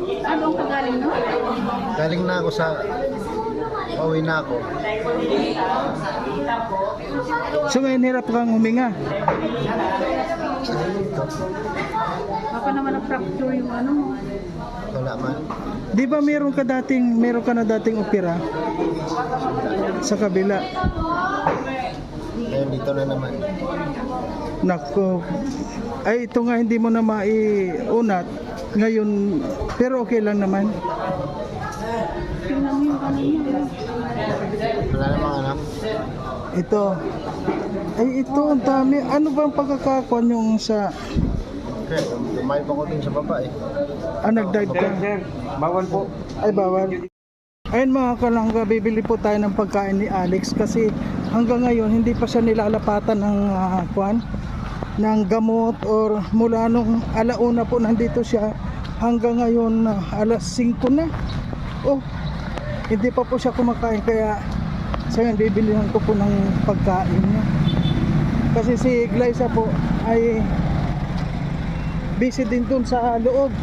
Ano ang kagaling, no? Galing na ako sa... Pauwi na ako. So ngayon hirap kang huminga. Baka naman na-fracture yung ano mo. Wala man. Di ba meron ka na dating opera sa kabila? Ngayon dito na naman. Nako. Ay ito nga hindi mo na maiunat ngayon, pero okay lang naman. Tingnan mo yung ano mo. Wala namang anak. Ito. Ay ito ang dami. Ano bang pagkakakuan yung sa Okay, lumayo pa ko din sa baba eh. nagdive ka? Bawal po. Ay bawal. Ayun mga kalangga, bibili po tayo ng pagkain ni Alex kasi hanggang ngayon hindi pa siya nilalapatan ng ng gamot or mula nung alauna po nandito siya hanggang ngayon alas 5 na. Oh, hindi pa po siya kumakain kaya sa ngayon bibilihan ko po ng pagkain niya. Kasi si Glyza po ay busy din dun sa loob.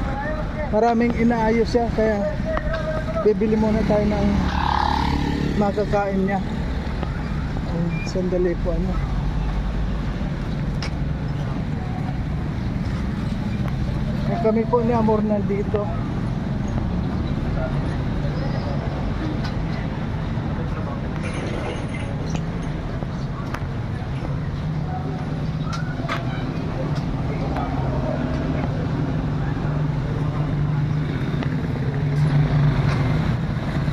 Maraming inaayos siya kaya bibili muna tayo ng makakain niya. Sandali po ano. Kami po ni Amor nandito.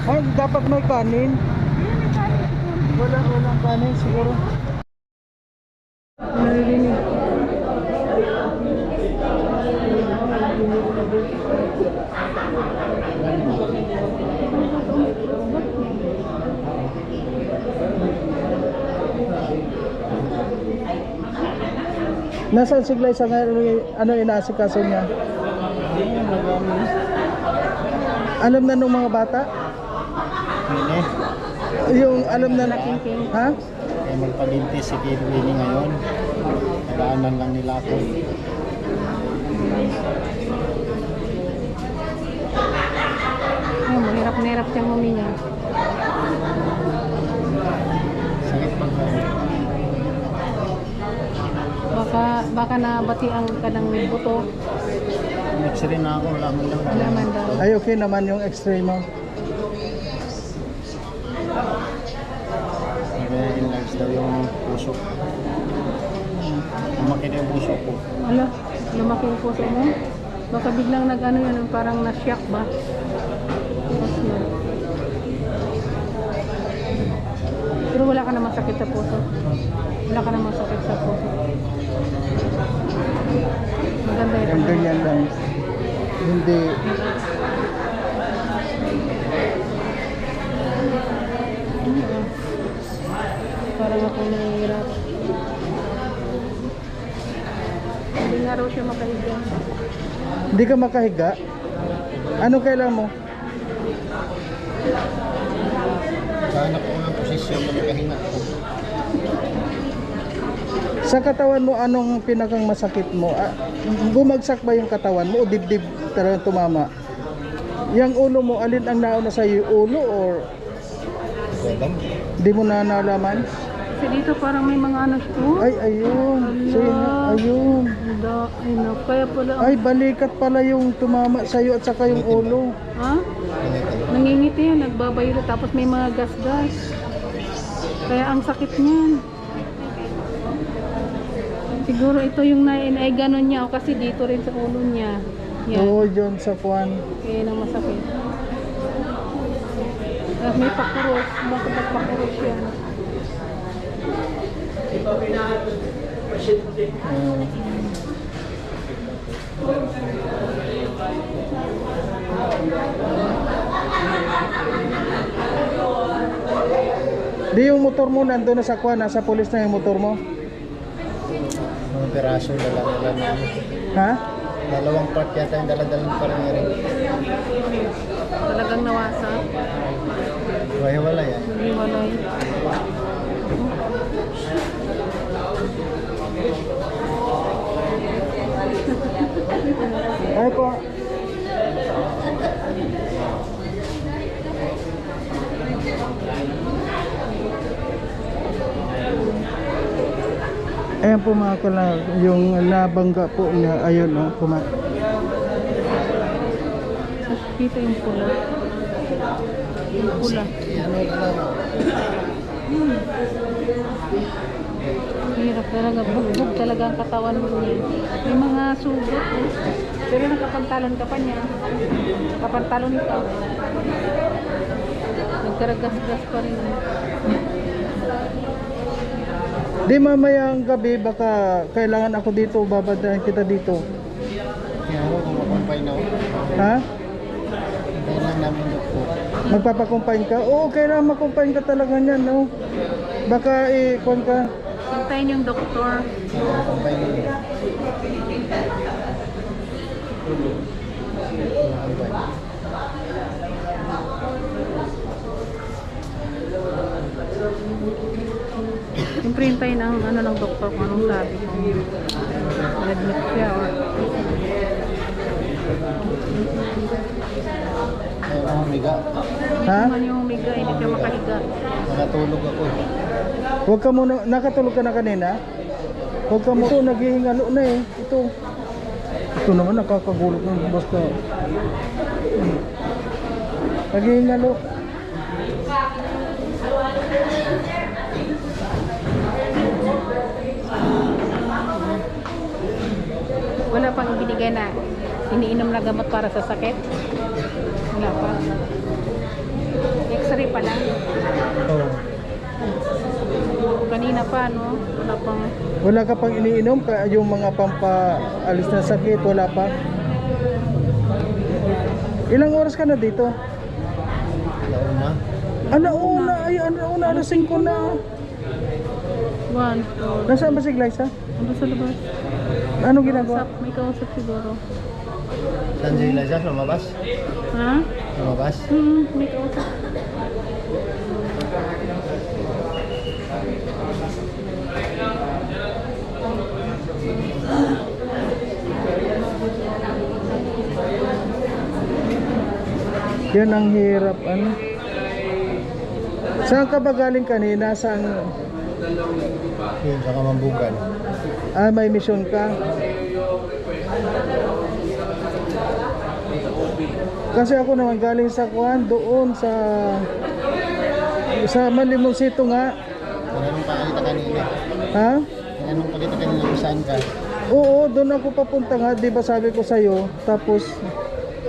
Ay, dapat may kanin. Walang kanin siguro. Narinig. Nasaan si Glyza ngayon? Ano inaasikaso niya? Alam na nung mga bata? Hindi. Yung alam na ha? Ay magpalinti si Winnie ngayon. Nagaanan lang nila ako. Oh, mahirap-nahirap siyang huminga. Sakit pag Baka nabatian ka ng buto. X-ray na ako, wala man lang. Wala man daw. Ay okay naman yung x-ray mo. Enlarge daw yung puso. Lumaki na yung puso ko. Ala, lumaki yung puso mo. Baka biglang nag-ano yun, parang na-shock ba? Tapos yun. Pero wala ka namang sakit sa puso. Wala ka namang sakit sa puso. Maganda yun. Yung ganyan lang. Hindi. Parang ako nahihirap. Hindi nga raw siya makahiga. Hindi ka makahiga? Ano kailangan mo? Kahanap ko ng posisyon na makahinga ko. Sa katawan mo, anong pinakang masakit mo? Bumagsak ba yung katawan mo o dibdib talagang tumama? Yung ulo mo, alin ang nauna sa iyo? Ulo or Alam? di mo na nalaman? Kasi dito parang may mga ano siya. Oh, Ay, ayun. So, ayun. ay no. Kaya pala. Ay, balikat pala yung tumama sa iyo at saka yung ulo. Ha? Nangingiti yan, nagbabayro tapos may mga gas-gas. Kaya ang sakit niyan. Siguro ito yung ay ganon niya o kasi dito rin sa ulo niya. Yan. Oo, dyan sa kuwan. Kaya nang masakit. At may pakuros, bakit pakuros yan. Di yung motor mo nandun na sa kuwan, nasa polis na yung motor mo? Mga piraso, dala-dala na. Ha? Dalawang part yata yung dala-dala ng parang Talagang nawasa. wala yan. Hindi walay. Ay po. Ayan po mga kalang, yung nabangga po niya, ayun o, Dito yung pula. Yung pula. Hirap talaga. Bugbog talaga ang katawan mo niya. May mga sugat. Pero nakapantalon ka pa niya. Nakapantalon ka. Nagkaragas-gas pa rin. Di mamayang gabi baka kailangan ako dito, babadahan kita dito. Kaya ako kung makumpay na ako. Ha? Kailan namin doktor. Magpapakumpain ka? Oo, kailangan makumpain ka talaga niyan, no? Baka kung ka. Hintayin yung doktor. Makumpay na yun. Makumpay. Siyempre hintayin ang ano ng doktor kung anong sabi. Kung admit siya or Kaya ako humiga. Ha? man yung humiga, hindi siya makahiga. Nakatulog ako. Huwag ka muna, nakatulog ka na kanina? Huwag ka muna, ito, naghihingalo na eh. Ito naman nakakagulog ng basta. Naghihingalo. Wala pang binigay na iniinom na gamot para sa sakit. Wala pa. X-ray pa lang. Oh. Kanina pa, no? Wala pang... Wala ka pang iniinom? Yung mga pampaalis na sakit, wala pa? Ilang oras ka na dito? Launa. Alauna, ay alauna, alas 5 na. 1, 2. Nasaan ba si Glyza? Ano sa labas? Ano ginagawa? May kausap siguro. Saan si Eliza? Lumabas? Ha? Lumabas? May kausap. Yan ang hirap, ano? Saan ka ba galing kanina? Saan? Yun, sa Kamambugan. Ah, may mission ka? Kasi ako naman galing sa Kuan, doon sa Manlimonsito nga. Anong pakita kanina? Ha? Anong pakita kanina kung saan ka? Oo, doon ako papunta nga, 'di ba sabi ko sa iyo. Tapos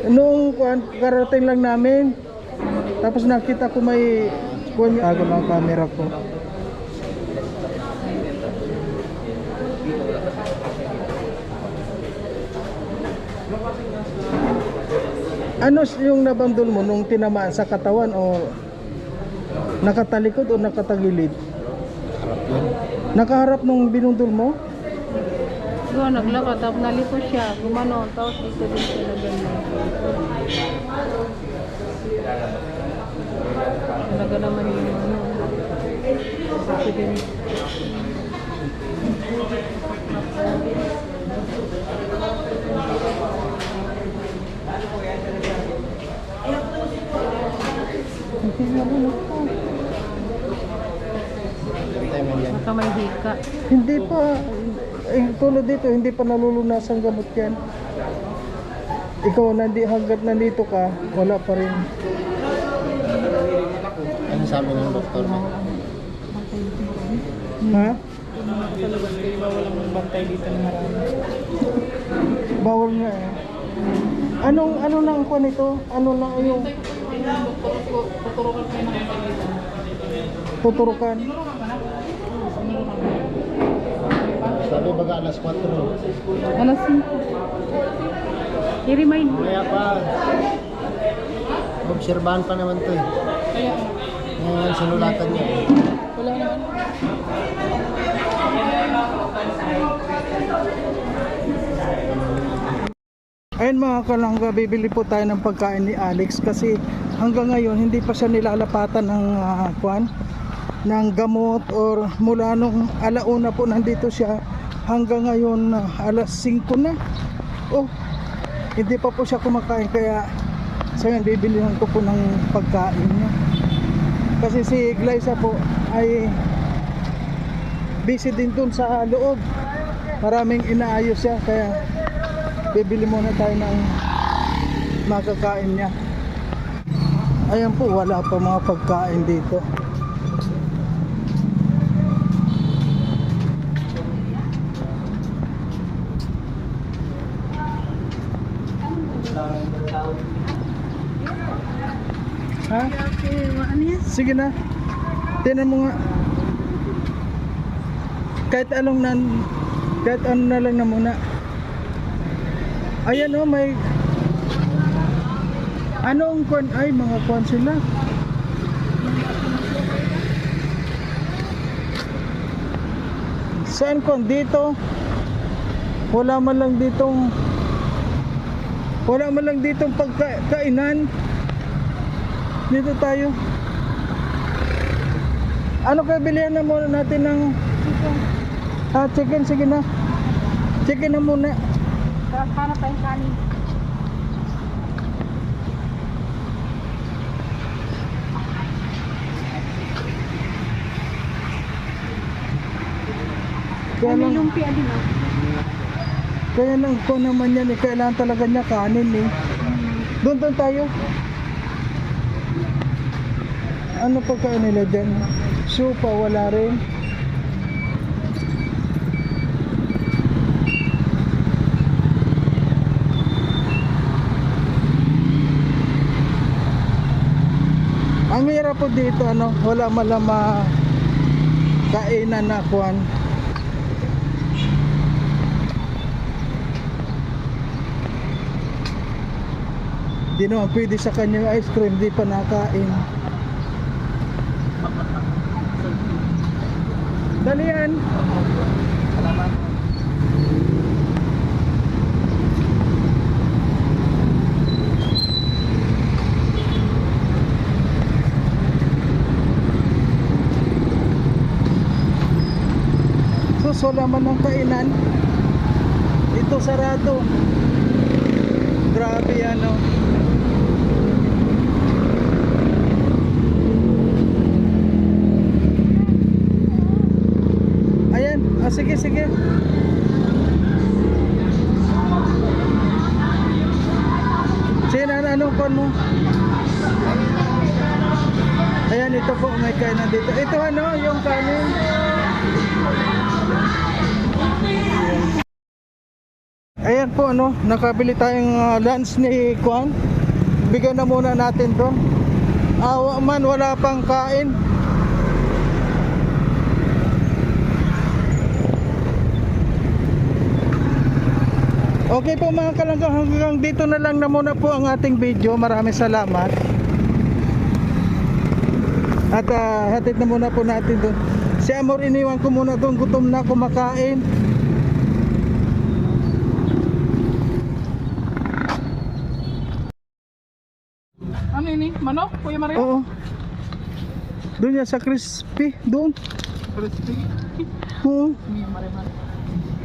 nung Kuan, karating lang namin. Tapos nakita ko may Kuan, tago ng camera ko. Ano yung nabandol mo nung tinamaan sa katawan o nakatalikod o nakatagilid? Harap yun. Nakaharap nung binundol mo? Doon, naglakad. Tapos naliko siya. Gumano. Tapos dito din siya na ganyan. Talaga naman yung ano. Accident. Hintay mo yan. Baka may hika. Hindi pa, tulad dito, hindi pa nalulunas ang gamot yan. Ikaw, hanggat nandito ka, wala pa rin. Ano sabi ng doktor mo? Ha? Sa labas kayo ba walang bantay dito na marami? Bawal nga eh. Ano lang ko nito? Ano lang yung Tuturukan kayo ng bantay dito. tuturukan? Sabi baga alas 4. Alas 5. I-remind mo. Kaya pa. Obserbahan pa naman to eh. Kaya Ngayon sinulatan niya. wala naman. Ayun mga kalangga, bibili po tayo ng pagkain ni Alex kasi hanggang ngayon hindi pa siya nilalapatan ng ng gamot or mula nung alauna po nandito siya hanggang ngayon alas 5 na. Oh, hindi pa po siya kumakain kaya so yan, bibilihan ko po ng pagkain niya. Kasi si Glyza po ay busy din dun sa loob. Maraming inaayos siya, kaya bibili muna tayo ng makakain niya. Ayan po, wala pa mga pagkain dito. Ha? Ano yan? Sige na. Tingnan mo nga. Kahit ano na lang na muna. Ayan oh, may anong kwan? Ay, mga kwan sila. Saan kwan? Dito. Wala man lang ditong pagkainan. Dito tayo. Ano kaya bilihan na muna natin ng chicken? Sige na. Chicken na muna. Para tayong kanin. Kaya May lang, lumpia din ah. kaya lang ko naman yan kailangan talaga niya kanin Doon tayo. Ano pa kaya nila dyan? Supa wala rin. Ang hirap po dito, wala malama kainan na kuwan. Di naman pwede sa kanyang ice cream, di pa nakain. Dalian. Salamat. Wala man ng kainan. Ito sarado. Grabe Ayan, sige. Sige na, anong kon mo? Ayan, ito po, may kainan dito. Ito yung kanin. Ayan po nakabili tayong lunch ni Kwan. Bigyan na muna natin doon. Awa man, wala pang kain. Okay po mga kalangga, hanggang dito na lang na muna po ang ating video. Maraming salamat. At hatid na muna po natin doon. Si Amor iniwan ko muna doon, gutom na kumakain. Ano ini? Manok? Kuya Mario? Oo. Doon yan sa crispy, doon. Crispy. Oo.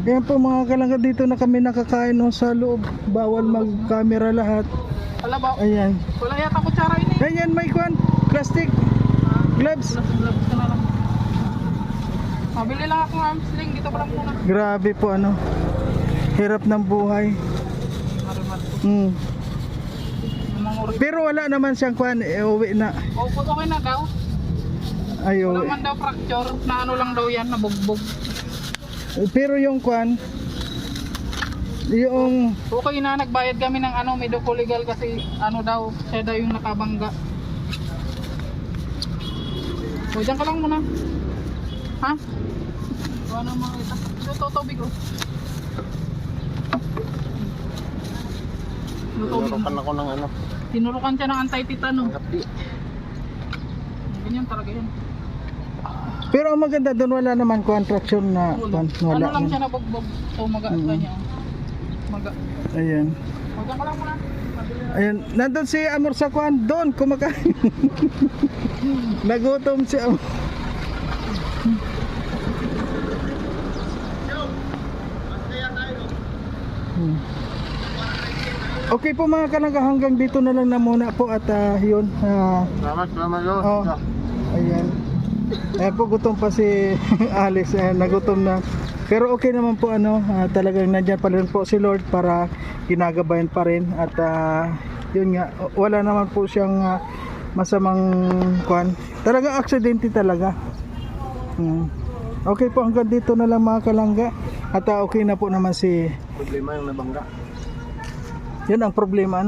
Ayan po mga kalangga, dito na kami nakakain sa loob. Bawal mag-camera lahat. Wala ba? Ayan. Wala yata kutsara ini. Ayan, may kwan. Plastic. Gloves. Gloves ka na lang. Mabili lang ako ng arm sling. Dito pa lang muna. Grabe po hirap ng buhay. Pero wala naman siyang kwan, uwi na. Okay na daw. Ay, Wala uwi. man daw fracture. Na lang daw yan, nabugbog. Pero yung kwan, yung Okay na, nagbayad kami ng medico legal kasi daw, siya daw yung nakabangga. O, dyan ka lang muna. Ha? Ano mga ito? Ito, tubig oh. Tinurukan ako ng Tinurukan siya ng anti-tetano. kapi. Ganyan talaga yun. pero ang maganda doon, wala naman contraction na kwan, wala. Lang siya nabugbog. So, maga kanya. Maga. Ayan. O, dyan ka lang muna. Ayan, nandun si Amor sa kwan, doon kumakain. Nagutom si Amor. Okay po mga kalangga, hanggang dito na lang na muna po at yun. Salamat. Oh, ayan. Ayan po, gutom pa si Alex. Ayan, nagutom na. Pero okay naman po, talagang nandyan pa rin po si Lord para ginagabayan pa rin. At yun nga, wala naman po siyang masamang kwan. Talagang aksidente talaga. Okay po, hanggang dito na lang mga kalangga. At okay na po naman si... Problema yung nabangga. Yan ang problema,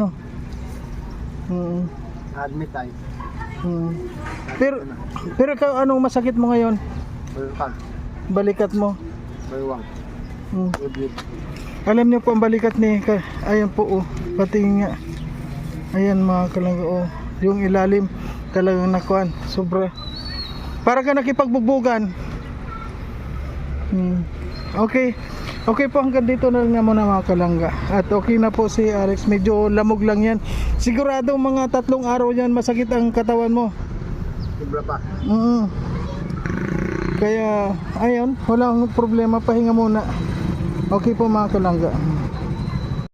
Admit tayo. Pero anong masakit mo ngayon? Balkan. Balikat mo. Baywang. Good. Alam niyo po ang balikat ni ayan po pati nga. Ayan mga kalangga yung ilalim talagang nakuan. Sobra. Para ka nakipagbubugan. Okay. Okay po, hanggang dito na lang muna mga kalangga. At okay na po si Alex. Medyo lamog lang yan. Sigurado mga 3 araw yan masakit ang katawan mo. Sobra pa. Kaya ayun, walang problema, pahinga muna. Okay po mga kalangga.